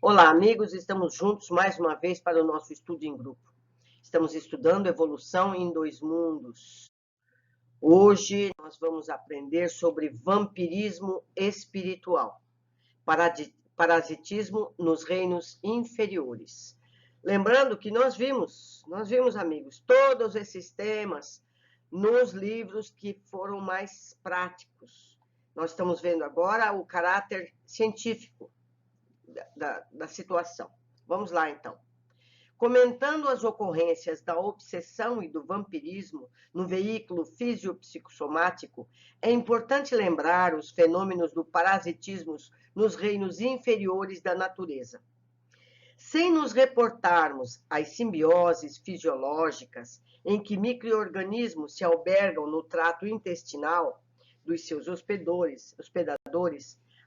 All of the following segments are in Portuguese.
Olá, amigos, estamos juntos mais uma vez para o nosso estudo em grupo. Estamos estudando evolução em dois mundos. Hoje nós vamos aprender sobre vampirismo espiritual, parasitismo nos reinos inferiores. Lembrando que nós vimos, amigos, todos esses temas nos livros que foram mais práticos. Nós estamos vendo agora o caráter científico da situação. Vamos lá, então. Comentando as ocorrências da obsessão e do vampirismo no veículo fisiopsicossomático, é importante lembrar os fenômenos do parasitismo nos reinos inferiores da natureza. Sem nos reportarmos às simbioses fisiológicas em que micro-organismos se albergam no trato intestinal dos seus hospedadores,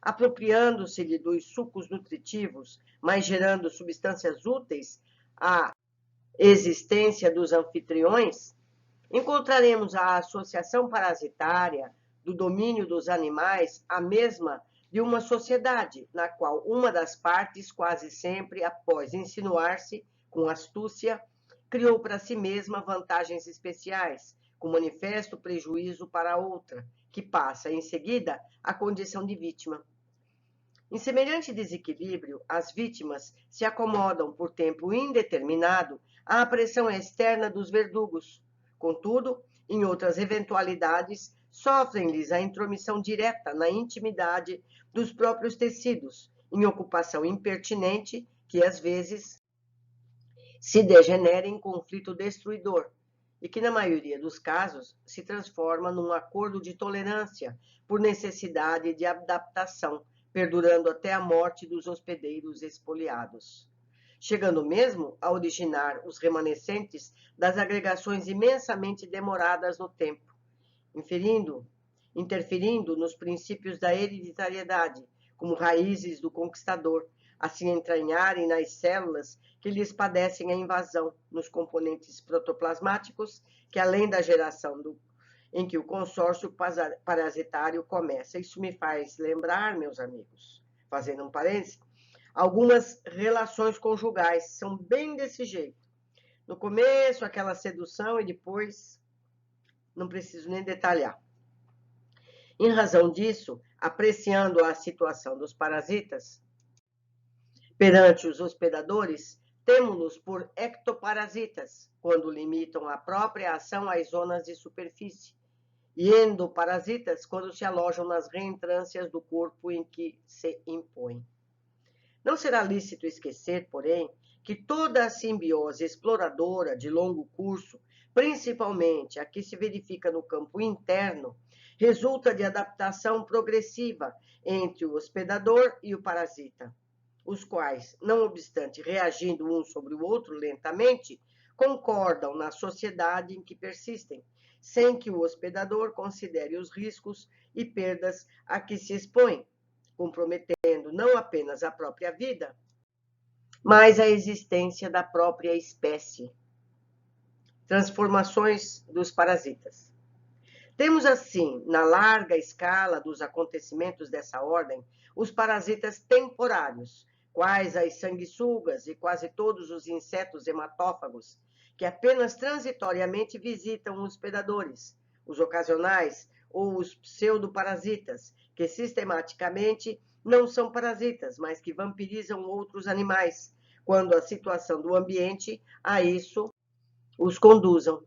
apropriando-se-lhe dos sucos nutritivos, mas gerando substâncias úteis à existência dos anfitriões, encontraremos a associação parasitária do domínio dos animais a mesma de uma sociedade, na qual uma das partes, quase sempre após insinuar-se com astúcia, criou para si mesma vantagens especiais, com manifesto prejuízo para a outra, que passa, em seguida, à condição de vítima. Em semelhante desequilíbrio, as vítimas se acomodam por tempo indeterminado à pressão externa dos verdugos. Contudo, em outras eventualidades, sofrem-lhes a intromissão direta na intimidade dos próprios tecidos, em ocupação impertinente que, às vezes, se degenera em conflito destruidor e que, na maioria dos casos, se transforma num acordo de tolerância por necessidade de adaptação, perdurando até a morte dos hospedeiros expoliados, chegando mesmo a originar os remanescentes das agregações imensamente demoradas no tempo, interferindo nos princípios da hereditariedade, como raízes do conquistador, assim entranharem nas células que lhes padecem a invasão, nos componentes protoplasmáticos, que além da geração em que o consórcio parasitário começa. Isso me faz lembrar, meus amigos, fazendo um parênteses, algumas relações conjugais são bem desse jeito. No começo, aquela sedução e depois, não preciso nem detalhar. Em razão disso, apreciando a situação dos parasitas perante os hospedadores, temos-los por ectoparasitas, quando limitam a própria ação às zonas de superfície, e endoparasitas, quando se alojam nas reentrâncias do corpo em que se impõem. Não será lícito esquecer, porém, que toda a simbiose exploradora de longo curso, principalmente a que se verifica no campo interno, resulta de adaptação progressiva entre o hospedador e o parasita, os quais, não obstante reagindo um sobre o outro lentamente, concordam na sociedade em que persistem, sem que o hospedador considere os riscos e perdas a que se expõe, comprometendo não apenas a própria vida, mas a existência da própria espécie. Transformações dos parasitas. Temos, assim, na larga escala dos acontecimentos dessa ordem, os parasitas temporários, quais as sanguessugas e quase todos os insetos hematófagos, que apenas transitoriamente visitam os hospedadores, os ocasionais ou os pseudoparasitas, que sistematicamente não são parasitas, mas que vampirizam outros animais, quando a situação do ambiente a isso os conduzam.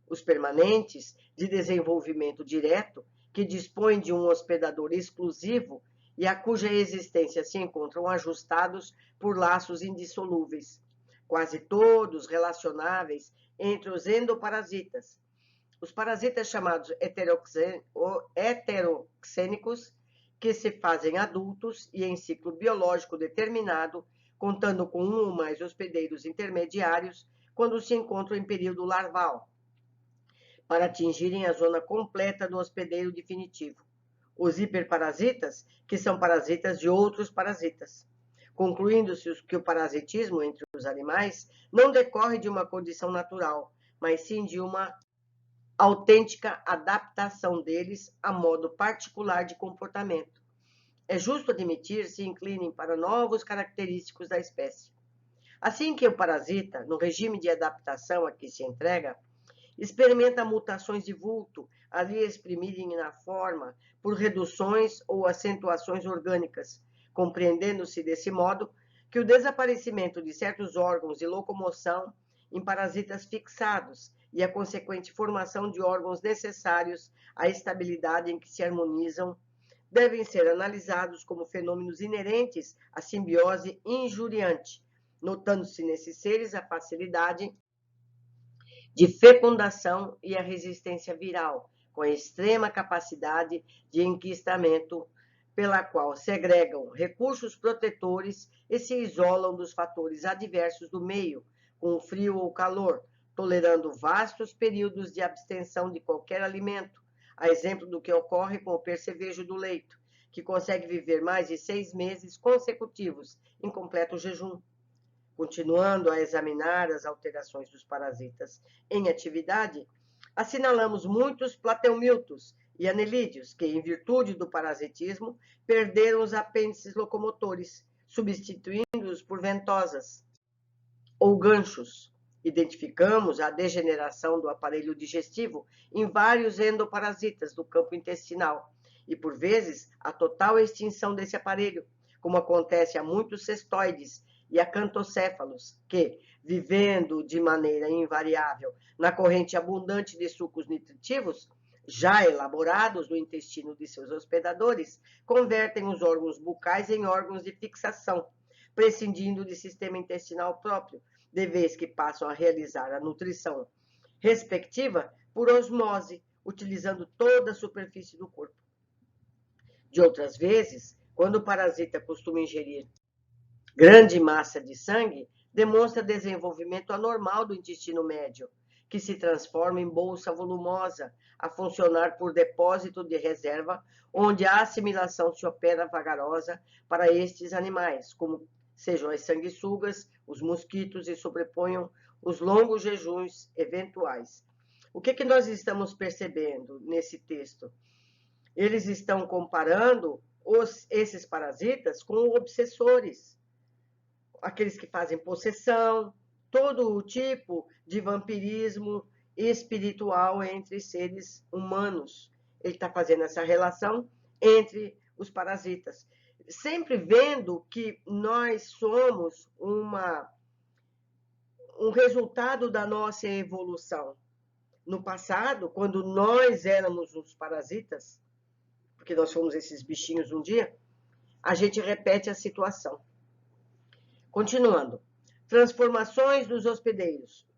Os permanentes, de desenvolvimento direto, que dispõem de um hospedador exclusivo e a cuja existência se encontram ajustados por laços indissolúveis, quase todos relacionáveis entre os endoparasitas. Os parasitas chamados heteroxênicos, que se fazem adultos e em ciclo biológico determinado, contando com um ou mais hospedeiros intermediários, quando se encontram em período larval, para atingirem a zona completa do hospedeiro definitivo. Os hiperparasitas, que são parasitas de outros parasitas. Concluindo-se que o parasitismo entre os animais não decorre de uma condição natural, mas sim de uma autêntica adaptação deles a modo particular de comportamento. é justo admitir, se inclinem para novos característicos da espécie. Assim que o parasita, no regime de adaptação a que se entrega, experimenta mutações de vulto, ali exprimirem na forma por reduções ou acentuações orgânicas, compreendendo-se desse modo que o desaparecimento de certos órgãos de locomoção em parasitas fixados e a consequente formação de órgãos necessários à estabilidade em que se harmonizam devem ser analisados como fenômenos inerentes à simbiose injuriante, notando-se nesses seres a facilidade de fecundação e a resistência viral, com a extrema capacidade de enquistamento, pela qual segregam recursos protetores e se isolam dos fatores adversos do meio, com o frio ou calor, tolerando vastos períodos de abstenção de qualquer alimento, a exemplo do que ocorre com o percevejo do leito, que consegue viver mais de 6 meses consecutivos em completo jejum. Continuando a examinar as alterações dos parasitas em atividade, assinalamos muitos plateomiltos e anelídeos que, em virtude do parasitismo, perderam os apêndices locomotores, substituindo-os por ventosas ou ganchos. Identificamos a degeneração do aparelho digestivo em vários endoparasitas do campo intestinal e, por vezes, a total extinção desse aparelho, como acontece a muitos cestoides e acantocéfalos, que, vivendo de maneira invariável na corrente abundante de sucos nutritivos, já elaborados no intestino de seus hospedadores, convertem os órgãos bucais em órgãos de fixação, prescindindo de sistema intestinal próprio, de vez que passam a realizar a nutrição respectiva por osmose, utilizando toda a superfície do corpo. De outras vezes, quando o parasita costuma ingerir grande massa de sangue, demonstra desenvolvimento anormal do intestino médio, que se transforma em bolsa volumosa, a funcionar por depósito de reserva, onde a assimilação se opera vagarosa para estes animais, como sejam as sanguessugas, os mosquitos, e sobreponham os longos jejuns eventuais. O que nós estamos percebendo nesse texto? Eles estão comparando esses parasitas com obsessores, aqueles que fazem possessão, todo o tipo de vampirismo espiritual entre seres humanos. Ele está fazendo essa relação entre os parasitas, sempre vendo que nós somos um resultado da nossa evolução. No passado, quando nós éramos os parasitas, porque nós fomos esses bichinhos um dia, a gente repete a situação. Continuando, transformações dos hospedeiros.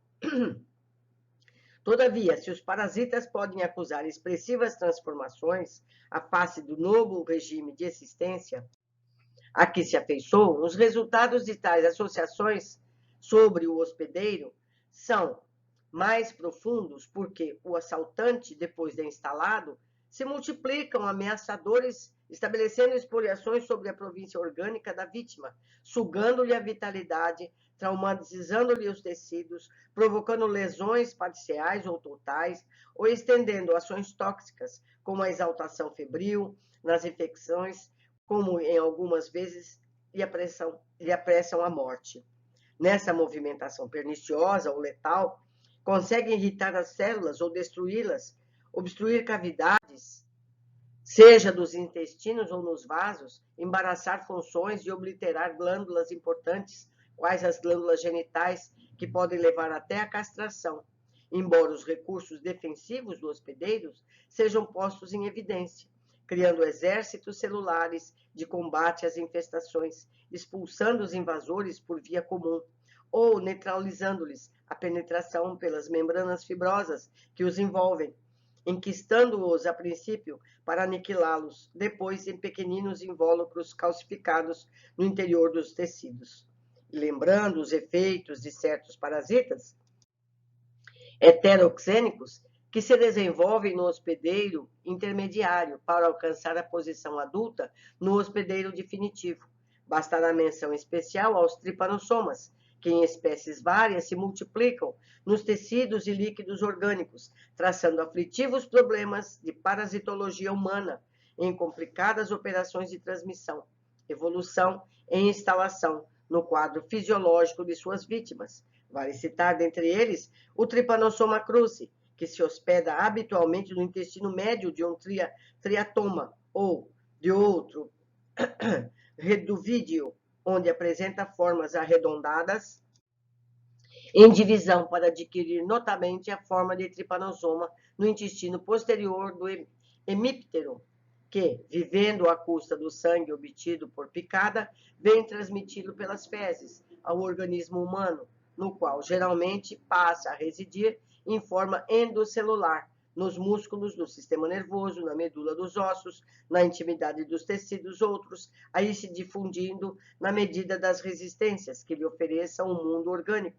Todavia, se os parasitas podem acusar expressivas transformações à face do novo regime de existência a que se afeiçoam, os resultados de tais associações sobre o hospedeiro são mais profundos, porque o assaltante, depois de instalado, se multiplicam ameaçadores, estabelecendo expoliações sobre a província orgânica da vítima, sugando-lhe a vitalidade, traumatizando-lhe os tecidos, provocando lesões parciais ou totais, ou estendendo ações tóxicas, como a exaltação febril, nas infecções, como em algumas vezes lhe apressam a morte. Nessa movimentação perniciosa ou letal, consegue irritar as células ou destruí-las, obstruir cavidades, seja dos intestinos ou nos vasos, embaraçar funções e obliterar glândulas importantes, quais as glândulas genitais, que podem levar até a castração, embora os recursos defensivos do hospedeiro sejam postos em evidência, criando exércitos celulares de combate às infestações, expulsando os invasores por via comum, ou neutralizando-lhes a penetração pelas membranas fibrosas que os envolvem, enquistando-os a princípio para aniquilá-los, depois em pequeninos invólucros calcificados no interior dos tecidos. E lembrando os efeitos de certos parasitas heteroxênicos que se desenvolvem no hospedeiro intermediário para alcançar a posição adulta no hospedeiro definitivo. Bastará menção especial aos tripanossomas, que em espécies várias se multiplicam nos tecidos e líquidos orgânicos, traçando aflitivos problemas de parasitologia humana, em complicadas operações de transmissão, evolução e instalação no quadro fisiológico de suas vítimas. Vale citar, dentre eles, o Trypanosoma cruzi, que se hospeda habitualmente no intestino médio de um triatoma ou de outro reduvídeo, onde apresenta formas arredondadas em divisão para adquirir notamente a forma de trypanosoma no intestino posterior do hemíptero, que, vivendo à custa do sangue obtido por picada, vem transmiti-lo pelas fezes ao organismo humano, no qual geralmente passa a residir em forma endocelular, nos músculos, no sistema nervoso, na medula dos ossos, na intimidade dos tecidos outros, aí se difundindo na medida das resistências que lhe ofereça o mundo orgânico,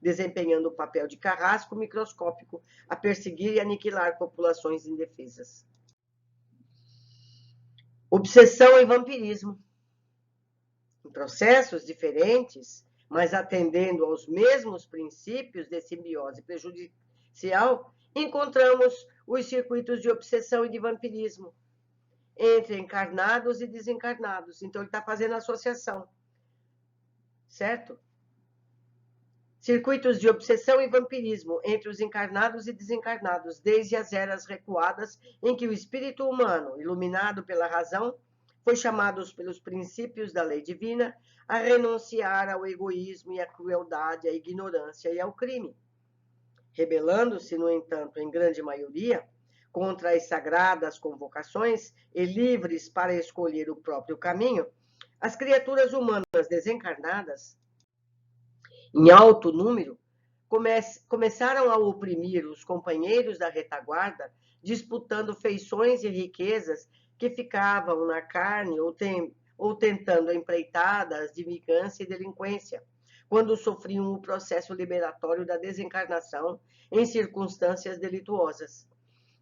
desempenhando o papel de carrasco microscópico a perseguir e aniquilar populações indefesas. Obsessão e vampirismo. Em processos diferentes, mas atendendo aos mesmos princípios de simbiose prejudicial, encontramos os circuitos de obsessão e de vampirismo entre encarnados e desencarnados. Então, ele está fazendo associação, certo? Circuitos de obsessão e vampirismo entre os encarnados e desencarnados, desde as eras recuadas em que o espírito humano, iluminado pela razão, foi chamado pelos princípios da lei divina a renunciar ao egoísmo e à crueldade, à ignorância e ao crime. Rebelando-se, no entanto, em grande maioria, contra as sagradas convocações e livres para escolher o próprio caminho, as criaturas humanas desencarnadas, em alto número, começaram a oprimir os companheiros da retaguarda, disputando feições e riquezas que ficavam na carne ou tentando empreitadas de vingança e delinquência, quando sofriam o processo liberatório da desencarnação em circunstâncias delituosas.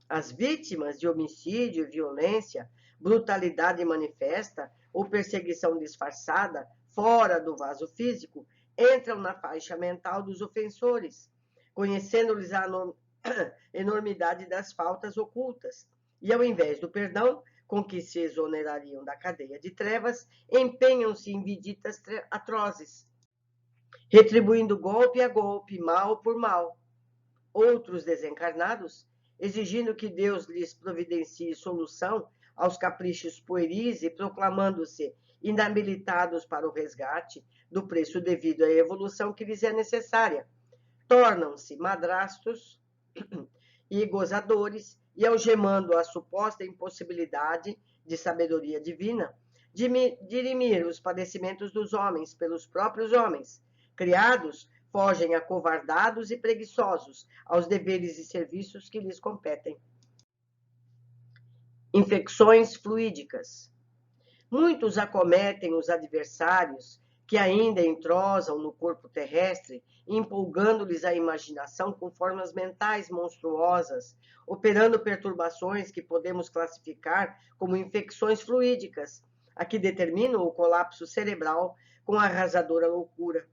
As vítimas de homicídio e violência, brutalidade manifesta ou perseguição disfarçada, fora do vaso físico, entram na faixa mental dos ofensores, conhecendo-lhes a enormidade das faltas ocultas, e ao invés do perdão, com que se exonerariam da cadeia de trevas, empenham-se em viditas atrozes, retribuindo golpe a golpe, mal por mal. Outros desencarnados, exigindo que Deus lhes providencie solução aos caprichos pueris e proclamando-se inabilitados para o resgate do preço devido à evolução que lhes é necessária, tornam-se madrastos e gozadores e, algemando a suposta impossibilidade de sabedoria divina, dirimir os padecimentos dos homens pelos próprios homens, criados, fogem acovardados e preguiçosos aos deveres e serviços que lhes competem. Infecções fluídicas. Muitos acometem os adversários que ainda entrosam no corpo terrestre, empolgando-lhes a imaginação com formas mentais monstruosas, operando perturbações que podemos classificar como infecções fluídicas, a que determinam o colapso cerebral com arrasadora loucura.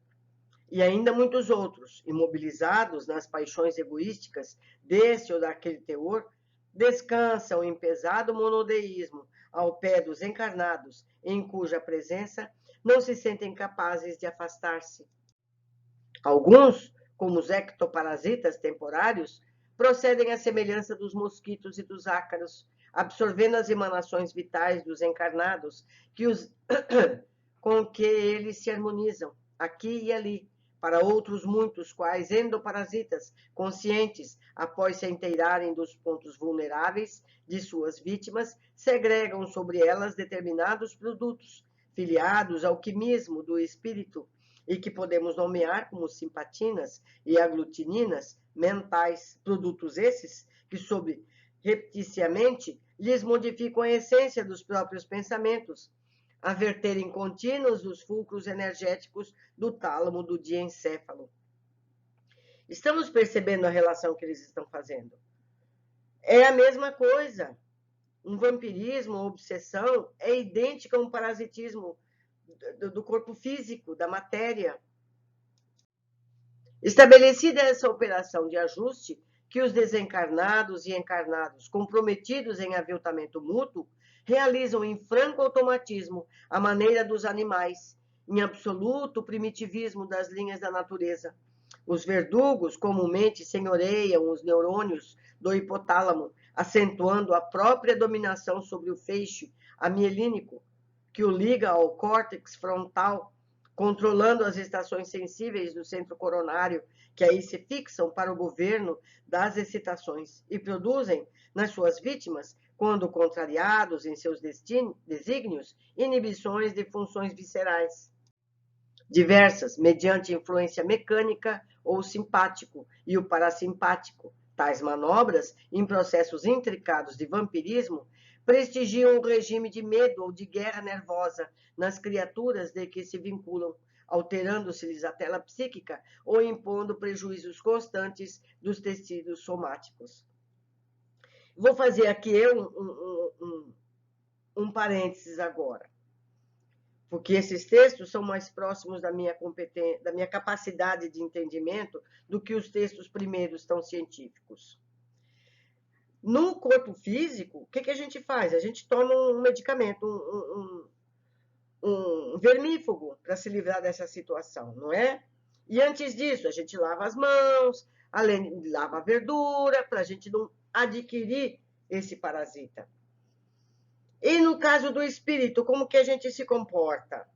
E ainda muitos outros, imobilizados nas paixões egoísticas desse ou daquele teor, descansam em pesado monodeísmo ao pé dos encarnados, em cuja presença não se sentem capazes de afastar-se. Alguns, como os ectoparasitas temporários, procedem à semelhança dos mosquitos e dos ácaros, absorvendo as emanações vitais dos encarnados com que eles se harmonizam, aqui e ali, para outros muitos, quais endoparasitas, conscientes, após se inteirarem dos pontos vulneráveis de suas vítimas, segregam sobre elas determinados produtos, filiados ao quimismo do espírito, e que podemos nomear como simpatinas e aglutininas mentais, produtos esses que, subrepticiamente, lhes modificam a essência dos próprios pensamentos, a verterem contínuos os fulcros energéticos do tálamo do diencéfalo. Estamos percebendo a relação que eles estão fazendo? É a mesma coisa. Um vampirismo, uma obsessão, é idêntica a um parasitismo do corpo físico, da matéria. Estabelecida essa operação de ajuste, que os desencarnados e encarnados, comprometidos em aviltamento mútuo, realizam em franco automatismo a maneira dos animais, em absoluto primitivismo das linhas da natureza. Os verdugos comumente senhoreiam os neurônios do hipotálamo, acentuando a própria dominação sobre o feixe amielínico, que o liga ao córtex frontal, controlando as estações sensíveis do centro coronário, que aí se fixam para o governo das excitações e produzem, nas suas vítimas, quando contrariados em seus desígnios, inibições de funções viscerais diversas, mediante influência mecânica ou simpático e o parasimpático. Tais manobras, em processos intricados de vampirismo, prestigiam o regime de medo ou de guerra nervosa nas criaturas de que se vinculam, alterando-se-lhes a tela psíquica ou impondo prejuízos constantes dos tecidos somáticos. Vou fazer aqui um parênteses agora, porque esses textos são mais próximos da minha capacidade de entendimento do que os textos primeiros tão científicos. No corpo físico, o que a gente faz? A gente toma um medicamento, um vermífugo para se livrar dessa situação, não é? E antes disso, a gente lava as mãos, além de lavar a verdura, para a gente não adquirir esse parasita. E no caso do espírito, como que a gente se comporta?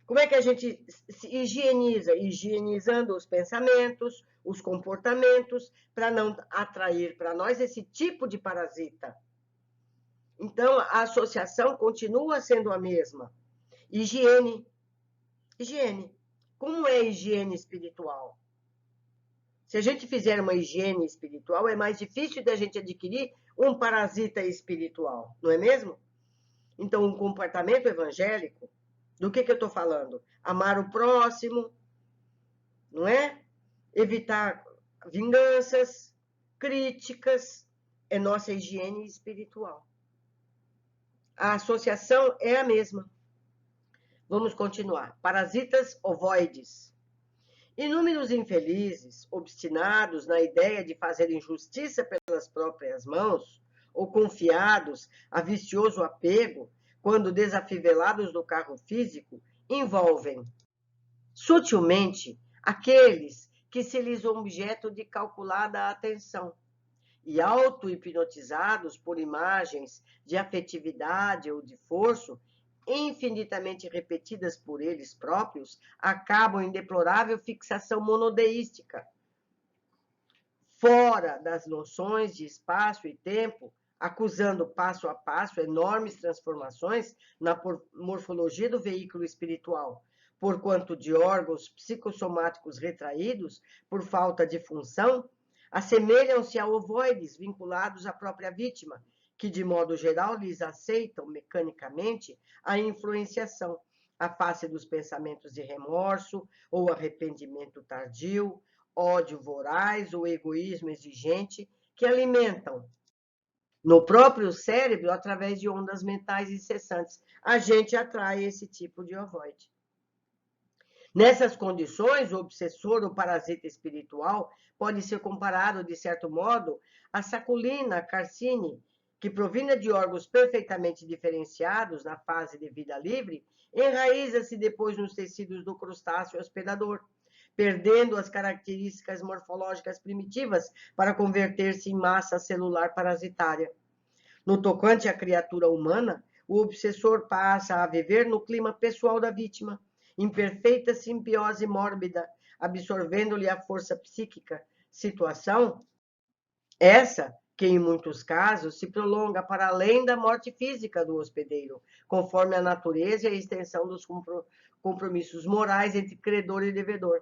Como é que a gente se higieniza? Higienizando os pensamentos, os comportamentos, para não atrair para nós esse tipo de parasita. Então, a associação continua sendo a mesma. Higiene. Higiene. Como é higiene espiritual? Se a gente fizer uma higiene espiritual, é mais difícil da gente adquirir um parasita espiritual, não é mesmo? Então, um comportamento evangélico, do que eu estou falando? Amar o próximo, não é? Evitar vinganças, críticas, é nossa higiene espiritual. A associação é a mesma. Vamos continuar. Parasitas ovoides. Inúmeros infelizes, obstinados na ideia de fazerem justiça pelas próprias mãos, ou confiados a vicioso apego, quando desafivelados do carro físico, envolvem sutilmente aqueles que se lhes objeto de calculada atenção, e auto-hipnotizados por imagens de afetividade ou de força, infinitamente repetidas por eles próprios, acabam em deplorável fixação monodeística, fora das noções de espaço e tempo, acusando passo a passo enormes transformações na morfologia do veículo espiritual, porquanto de órgãos psicossomáticos retraídos, por falta de função, assemelham-se a ovoides vinculados à própria vítima, que de modo geral lhes aceitam mecanicamente a influenciação, à face dos pensamentos de remorso ou arrependimento tardio, ódio voraz ou egoísmo exigente, que alimentam no próprio cérebro através de ondas mentais incessantes. A gente atrai esse tipo de ovoide. Nessas condições, o obsessor, o parasita espiritual, pode ser comparado, de certo modo, à saculina carcine, que provinda de órgãos perfeitamente diferenciados na fase de vida livre, enraiza-se depois nos tecidos do crustáceo hospedador, perdendo as características morfológicas primitivas para converter-se em massa celular parasitária. No tocante à criatura humana, o obsessor passa a viver no clima pessoal da vítima, em perfeita simbiose mórbida, absorvendo-lhe a força psíquica, situação essa que, em muitos casos, se prolonga para além da morte física do hospedeiro, conforme a natureza e a extensão dos compromissos morais entre credor e devedor.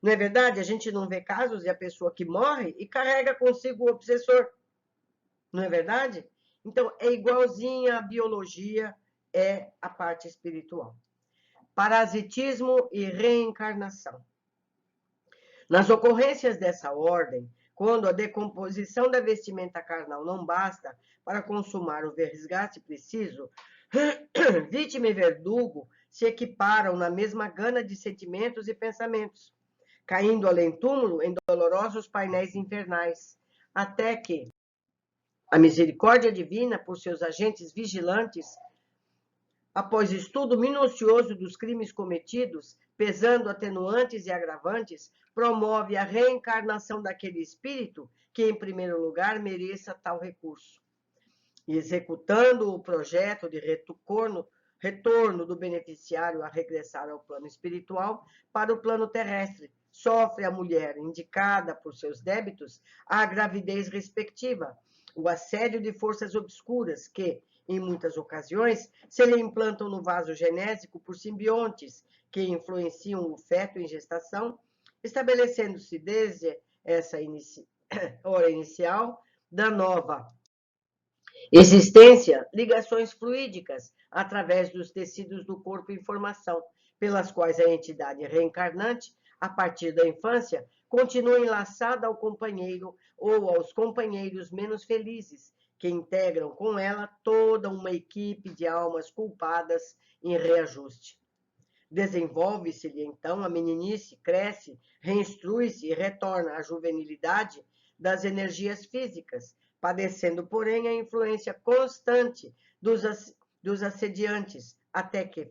Não é verdade? A gente não vê casos de a pessoa que morre e carrega consigo o obsessor. Não é verdade? Então, é igualzinha à biologia, é a parte espiritual. Parasitismo e reencarnação. Nas ocorrências dessa ordem, quando a decomposição da vestimenta carnal não basta para consumar o resgate preciso, vítima e verdugo se equiparam na mesma gana de sentimentos e pensamentos, caindo além túmulo em dolorosos painéis infernais, até que, A misericórdia divina, por seus agentes vigilantes, após estudo minucioso dos crimes cometidos, pesando atenuantes e agravantes, promove a reencarnação daquele espírito que, em primeiro lugar, mereça tal recurso. E executando o projeto de retorno do beneficiário a regressar ao plano espiritual para o plano terrestre, sofre a mulher, indicada por seus débitos, a gravidez respectiva, o assédio de forças obscuras que, em muitas ocasiões, se lhe implantam no vaso genésico por simbiontes que influenciam o feto em gestação, estabelecendo-se desde essa hora inicial da nova existência, ligações fluídicas através dos tecidos do corpo em formação, pelas quais a entidade reencarnante, a partir da infância, continua enlaçada ao companheiro ou aos companheiros menos felizes, que integram com ela toda uma equipe de almas culpadas em reajuste. Desenvolve-se-lhe então a meninice, cresce, reinstrui-se e retorna à juvenilidade das energias físicas, padecendo, porém, a influência constante dos assediantes, até que,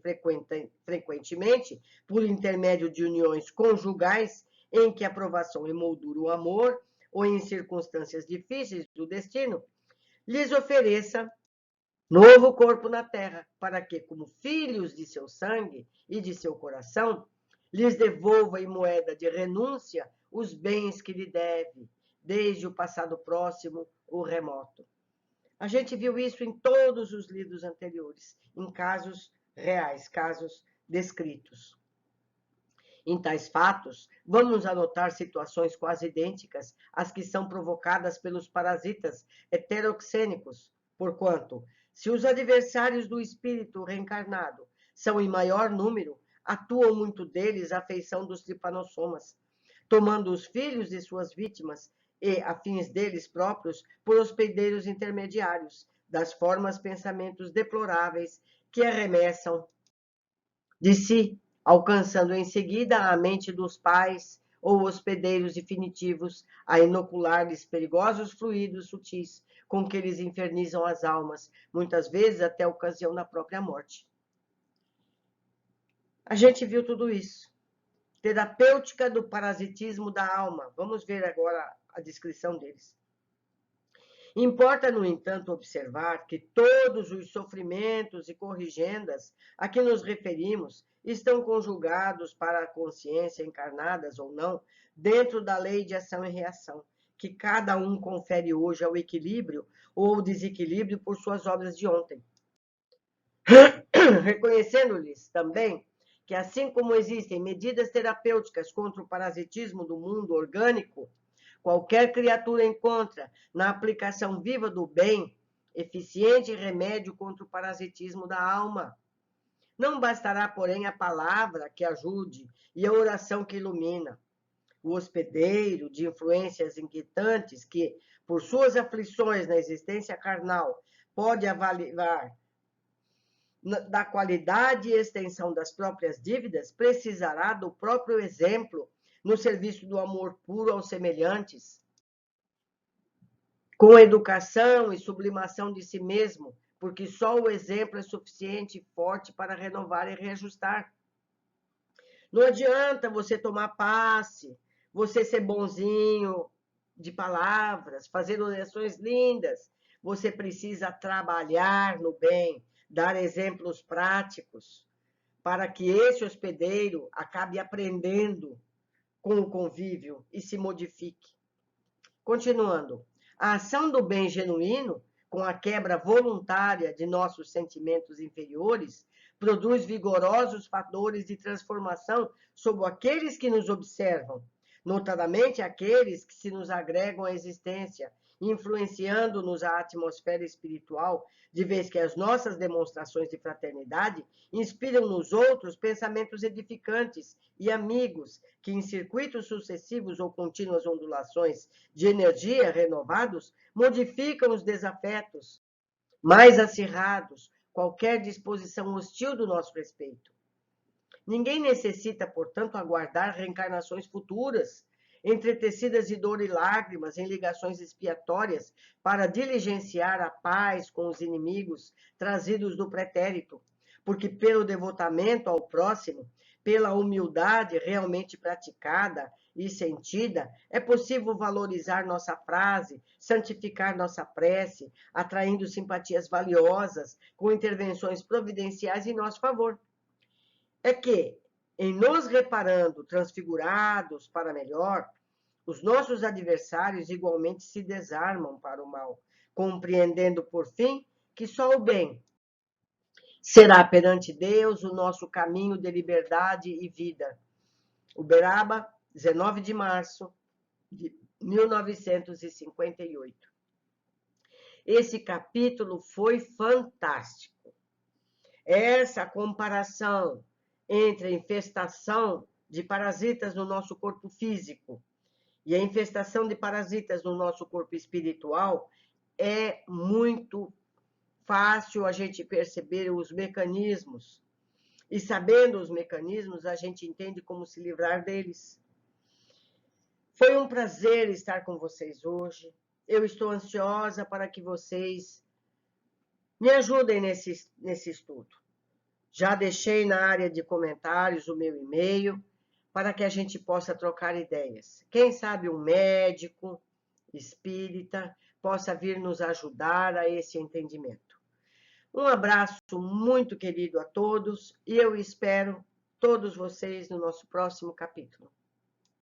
frequentemente, por intermédio de uniões conjugais, em que a aprovação emoldura o amor, ou em circunstâncias difíceis do destino, lhes ofereça novo corpo na terra, para que, como filhos de seu sangue e de seu coração, lhes devolva em moeda de renúncia os bens que lhe deve, desde o passado próximo ou remoto. A gente viu isso em todos os livros anteriores, em casos reais, casos descritos. Em tais fatos, vamos anotar situações quase idênticas às que são provocadas pelos parasitas heteroxênicos, porquanto, se os adversários do espírito reencarnado são em maior número, atuam muito deles à feição dos tripanossomas, tomando os filhos de suas vítimas e, a fins deles próprios, por hospedeiros intermediários, das formas pensamentos deploráveis que arremessam de si, alcançando em seguida a mente dos pais ou hospedeiros definitivos a inocular-lhes perigosos fluidos sutis com que eles infernizam as almas, muitas vezes até a ocasião da própria morte. A gente viu tudo isso. Terapêutica do parasitismo da alma. Vamos ver agora a descrição deles. Importa, no entanto, observar que todos os sofrimentos e corrigendas a que nos referimos estão conjugados para a consciência, encarnadas ou não, dentro da lei de ação e reação, que cada um confere hoje ao equilíbrio ou desequilíbrio por suas obras de ontem. Reconhecendo-lhes também que, assim como existem medidas terapêuticas contra o parasitismo do mundo orgânico, qualquer criatura encontra na aplicação viva do bem eficiente remédio contra o parasitismo da alma. Não bastará, porém, a palavra que ajude e a oração que ilumina. O hospedeiro de influências inquietantes que, por suas aflições na existência carnal, pode avaliar da qualidade e extensão das próprias dívidas, precisará do próprio exemplo no serviço do amor puro aos semelhantes, com educação e sublimação de si mesmo, porque só o exemplo é suficiente e forte para renovar e reajustar. Não adianta você tomar passe, você ser bonzinho de palavras, fazer orações lindas. Você precisa trabalhar no bem, dar exemplos práticos, para que esse hospedeiro acabe aprendendo com o convívio e se modifique. Continuando, a ação do bem genuíno, com a quebra voluntária de nossos sentimentos inferiores, produz vigorosos fatores de transformação sobre aqueles que nos observam, notadamente aqueles que se nos agregam à existência, influenciando-nos a atmosfera espiritual, de vez que as nossas demonstrações de fraternidade inspiram nos outros pensamentos edificantes e amigos, que em circuitos sucessivos ou contínuas ondulações de energia renovados, modificam os desafetos mais acirrados, qualquer disposição hostil do nosso respeito. Ninguém necessita, portanto, aguardar reencarnações futuras. entretecidas de dor e lágrimas em ligações expiatórias para diligenciar a paz com os inimigos trazidos do pretérito, porque pelo devotamento ao próximo, pela humildade realmente praticada e sentida, é possível valorizar nossa frase, santificar nossa prece, atraindo simpatias valiosas com intervenções providenciais em nosso favor. É que, em nos reparando transfigurados para melhor, os nossos adversários igualmente se desarmam para o mal, compreendendo, por fim, que só o bem será perante Deus o nosso caminho de liberdade e vida. Uberaba, 19 de março de 1958. Esse capítulo foi fantástico. Essa comparação entre a infestação de parasitas no nosso corpo físico e a infestação de parasitas no nosso corpo espiritual é muito fácil a gente perceber os mecanismos. E sabendo os mecanismos, a gente entende como se livrar deles. Foi um prazer estar com vocês hoje. Eu estou ansiosa para que vocês me ajudem nesse estudo. Já deixei na área de comentários o meu e-mail para que a gente possa trocar ideias. Quem sabe um médico espírita possa vir nos ajudar a esse entendimento. Um abraço muito querido a todos e eu espero todos vocês no nosso próximo capítulo.